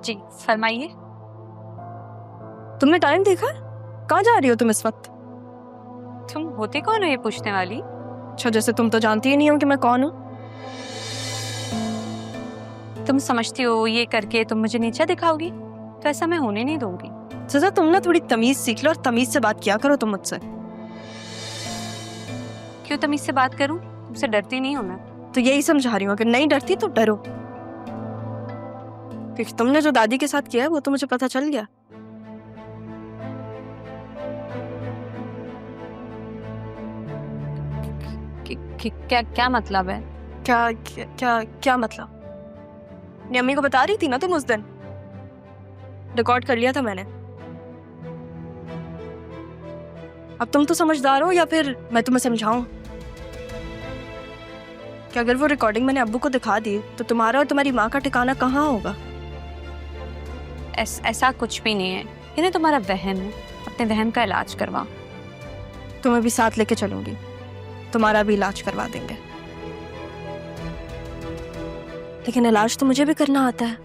जी फरमाइए। तुमने टाइम देखा? कहाँ जा रही हो तुम इस वक्त? तुम होते कौन हो ये पूछने वाली? अच्छा, जैसे तुम तो जानती ही नहीं हो कि मैं कौन हूँ। तुम समझती हो ये करके तुम मुझे नीचा दिखाओगी, तो ऐसा मैं होने नहीं दूंगी। सजा, तुम ना थोड़ी तमीज सीख लो और तमीज से बात किया करो तुम मुझसे। क्यों तमीज से बात करूं? तुमसे डरती नहीं हूं मैं। तो यही समझा रही हूँ, अगर नहीं डरती तो डरो, क्योंकि तुमने जो दादी के साथ किया है वो तो मुझे पता चल गया। क्या क्या मतलब है? क्या क्या क्या, क्या मतलब? अपनी अम्मी को बता रही थी ना तुम उस दिन, रिकॉर्ड कर लिया था मैंने। अब तुम तो समझदार हो, या फिर मैं तुम्हें समझाऊं कि अगर वो रिकॉर्डिंग मैंने अब्बू को दिखा दी तो तुम्हारा और तुम्हारी माँ का ठिकाना कहाँ होगा? ऐसा कुछ भी नहीं है, ये ना तुम्हारा वहम है। अपने वहम का इलाज करवाओ। तुम्हें भी साथ लेके चलूंगी, तुम्हारा भी इलाज करवा देंगे। लेकिन इलाज तो मुझे भी करना आता है।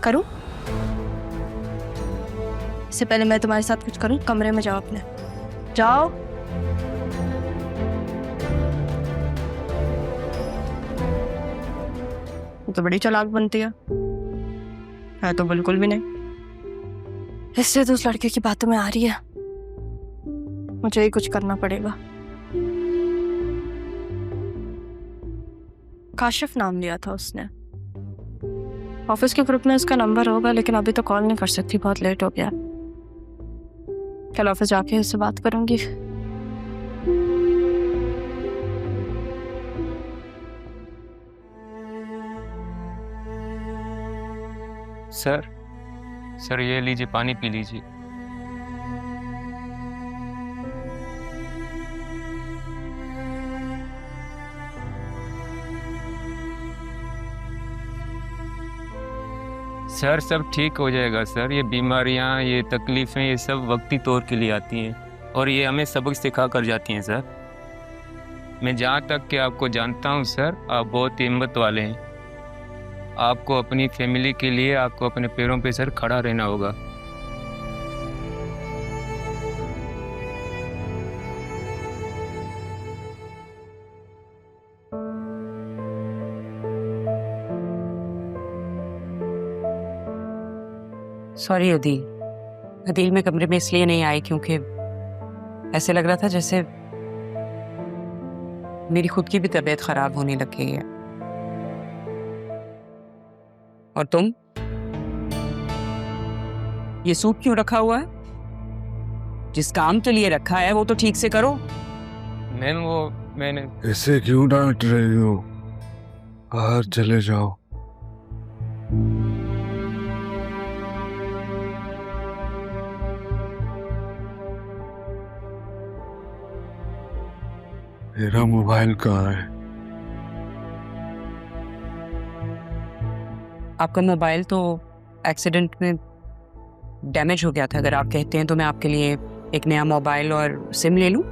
करूं? इससे पहले मैं तुम्हारे साथ कुछ करूं, कमरे में जाओ अपने, जाओ। तो बड़ी चालाक बनती है तो बिल्कुल भी नहीं। इससे तो उस लड़के की बातों में आ रही है, मुझे ही कुछ करना पड़ेगा। काशिफ नाम लिया था उसने। ऑफिस के ग्रुप में उसका नंबर होगा, लेकिन अभी तो कॉल नहीं कर सकती, बहुत लेट हो गया। कल ऑफिस जाके उससे बात करूंगी। सर ये लीजिए, पानी पी लीजिए। सर सब ठीक हो जाएगा सर। ये बीमारियां, ये तकलीफ़ें, ये सब वक्ती तौर के लिए आती हैं और ये हमें सबक सिखा कर जाती हैं सर। मैं जहाँ तक कि आपको जानता हूँ सर, आप बहुत हिम्मत वाले हैं। आपको अपनी फैमिली के लिए आपको अपने पैरों पे सर खड़ा रहना होगा। सॉरी अदील। अदील मैं कमरे में इसलिए नहीं आई क्योंकि ऐसे लग रहा था जैसे मेरी खुद की भी तबीयत खराब होने लग गई है। और तुम ये सूप क्यों रखा हुआ है? जिस काम के लिए रखा है वो तो ठीक से करो। मैम वो मैंने ऐसे क्यों डांट रही हो? बाहर चले जाओ। मेरा मोबाइल कहाँ है? आपका मोबाइल तो एक्सीडेंट में डैमेज हो गया था। अगर आप कहते हैं तो मैं आपके लिए एक नया मोबाइल और सिम ले लूं।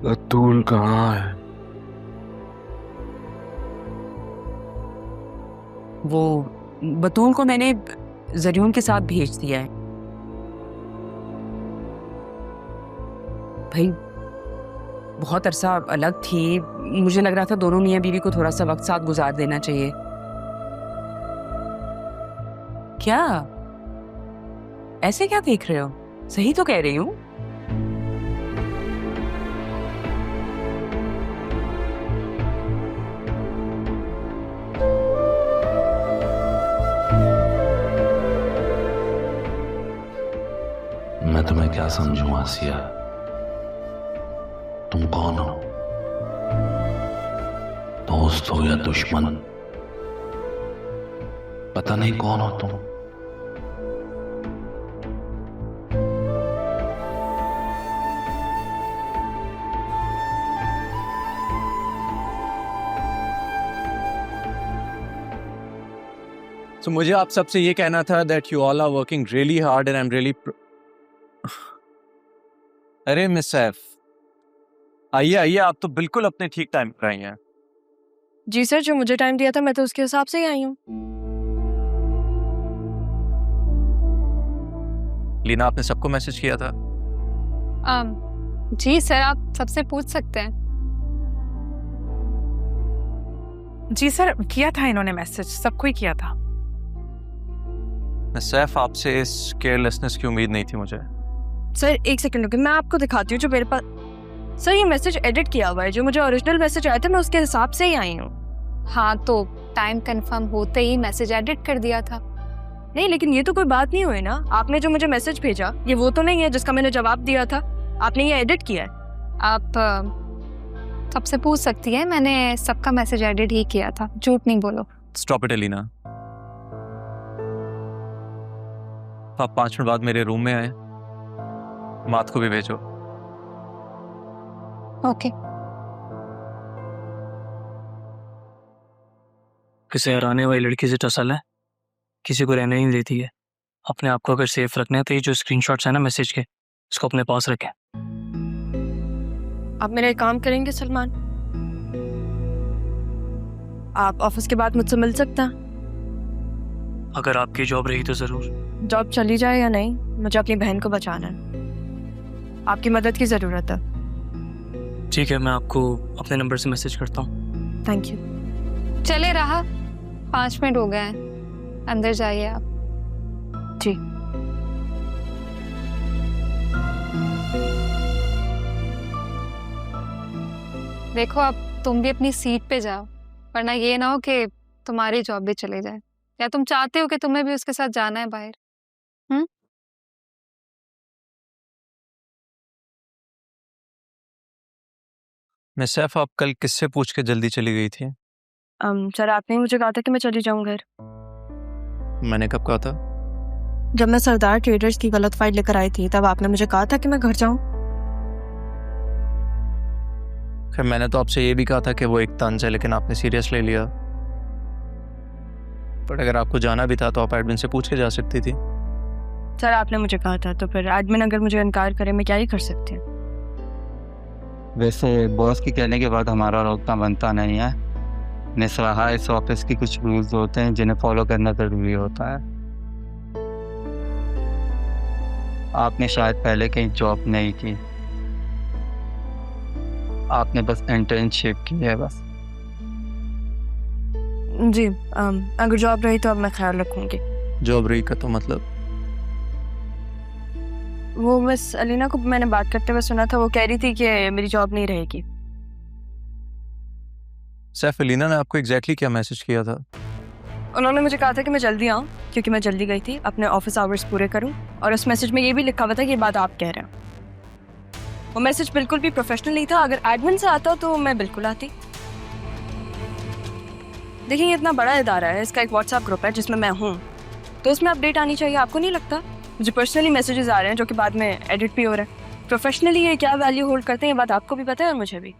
बतूल कहाँ है? वो बतूल को मैंने जरियून के साथ भेज दिया है। भाई बहुत अरसा अलग थी, मुझे लग रहा था दोनों मियाँ बीवी को थोड़ा सा वक्त साथ गुजार देना चाहिए। क्या ऐसे क्या देख रहे हो? सही तो कह रही हूँ। मैं तुम्हें क्या समझूं आसिया? तुम कौन हो? दोस्त हो या दुश्मन? पता नहीं कौन हो तुम। So, मुझे आप सबसे ये कहना था that you all are working really hard and I'm really अरे मिस सैफ, आइए आइए, आप तो बिल्कुल अपने ठीक टाइम पर आई हैं। जी सर, जो मुझे टाइम दिया था मैं तो उसके हिसाब से ही आई हूँ। लीना, आपने सबको मैसेज किया था? जी सर, आप सबसे पूछ सकते हैं। जी सर, किया था इन्होंने मैसेज, सबको ही किया था। सैफ, आपसे इस केयरलेसनेस की उम्मीद नहीं थी मुझे। सर एक सेकंड रुकिए, मैं आपको दिखाती हूँ जो मेरे पास। सर ये मैसेज एडिट किया हुआ है, जो मुझे ओरिजिनल मैसेज आया था मैं उसके हिसाब से ही आई हूँ। हाँ, तो टाइम कंफर्म होते ही मैसेज एडिट कर दिया था। नहीं, लेकिन ये तो कोई बात नहीं हुई ना। आपने जो मुझे मैसेज भेजा ये वो तो नहीं है जिसका मैंने जवाब दिया था। आपने ये एडिट किया है। आप सबसे पूछ सकती है, मैंने सबका मैसेज एडिट ही किया था, झूठ नहीं बोलो। Stop it Leena. आप 5 मिनट बाद मेरे रूम में आए, मात को भी भेजो। ओके। किसी हराने वाली लड़की से टसल है, किसी को रहने नहीं देती है। अपने आप को अगर सेफ रखना है तो ये जो स्क्रीनशॉट्स है ना मैसेज के, इसको अपने पास रखें। आप मेरा एक काम करेंगे सलमान? आप ऑफिस के बाद मुझसे मिल सकते हैं? अगर आपकी जॉब रही तो ज़रूर। जॉब चली जाए या नहीं, मुझे अपनी बहन को बचाना है। आपकी मदद की ज़रूरत है। ठीक है, मैं आपको अपने नंबर से मैसेज करता हूँ। Thank you. चले रहा, 5 मिनट हो गए हैं, अंदर जाइए आप। जी। देखो, अब तुम भी अपनी सीट पे जाओ, वरना ये ना हो कि तुम्हारी जॉब भी चले जाए। या तुम चाहते हो कि तुम्हें भी उसके साथ जाना है बाहर? मैं सैफ, आप कल किससे पूछ के जल्दी चली गई थी? सर आपने मुझे कहा था कि मैं चली जाऊँ घर। मैंने कब कहा था? जब मैं सरदार ट्रेडर्स की गलत फाइल लेकर आई थी तब आपने मुझे कहा था कि मैं घर जाऊँ। फिर मैंने तो आपसे ये भी कहा था कि वो एक तंज है, लेकिन आपने सीरियस ले लिया। पर अगर आपको जाना भी था तो आप एडमिन से पूछ के जा सकती थी। सर आपने मुझे कहा था, तो फिर एडमिन अगर मुझे इनकार करे मैं क्या ही कर सकती हूँ। वैसे बॉस के कहने के बाद हमारा रोकना बनता नहीं है। निस्वाहा इस ऑफिस की कुछ रूल्स होते हैं जिन्हें फॉलो करना ज़रूरी होता है। आपने शायद पहले कहीं जॉब नहीं की, आपने बस इंटर्नशिप की है बस। जी, अगर जॉब रही तो अब मैं ख्याल रखूंगी। जॉब रही का तो मतलब? वो मिस अलीना को मैंने बात करते हुए सुना था, वो कह रही थी कि मेरी जॉब नहीं रहेगी। सैफ, लीना ने आपको एग्जैक्टली क्या मैसेज किया था? उन्होंने मुझे कहा था कि मैं जल्दी आऊँ क्योंकि मैं जल्दी गई थी, अपने ऑफिस आवर्स पूरे करूँ। और उस मैसेज में ये भी लिखा हुआ था कि ये बात आप कह रहे हैं। वो मैसेज बिल्कुल भी प्रोफेशनल नहीं था। अगर एडमिन से आता तो मैं बिल्कुल आती। देखिए, ये इतना बड़ा इदारा है, इसका एक व्हाट्सएप ग्रुप है जिसमें मैं हूँ, तो उसमें अपडेट आनी चाहिए। आपको नहीं लगता? मुझे पर्सनली मैसेजेस आ रहे हैं जो कि बाद में एडिट भी हो रहे हैं। प्रोफेशनली ये क्या वैल्यू होल्ड करते हैं ये बात आपको भी पता है और मुझे भी।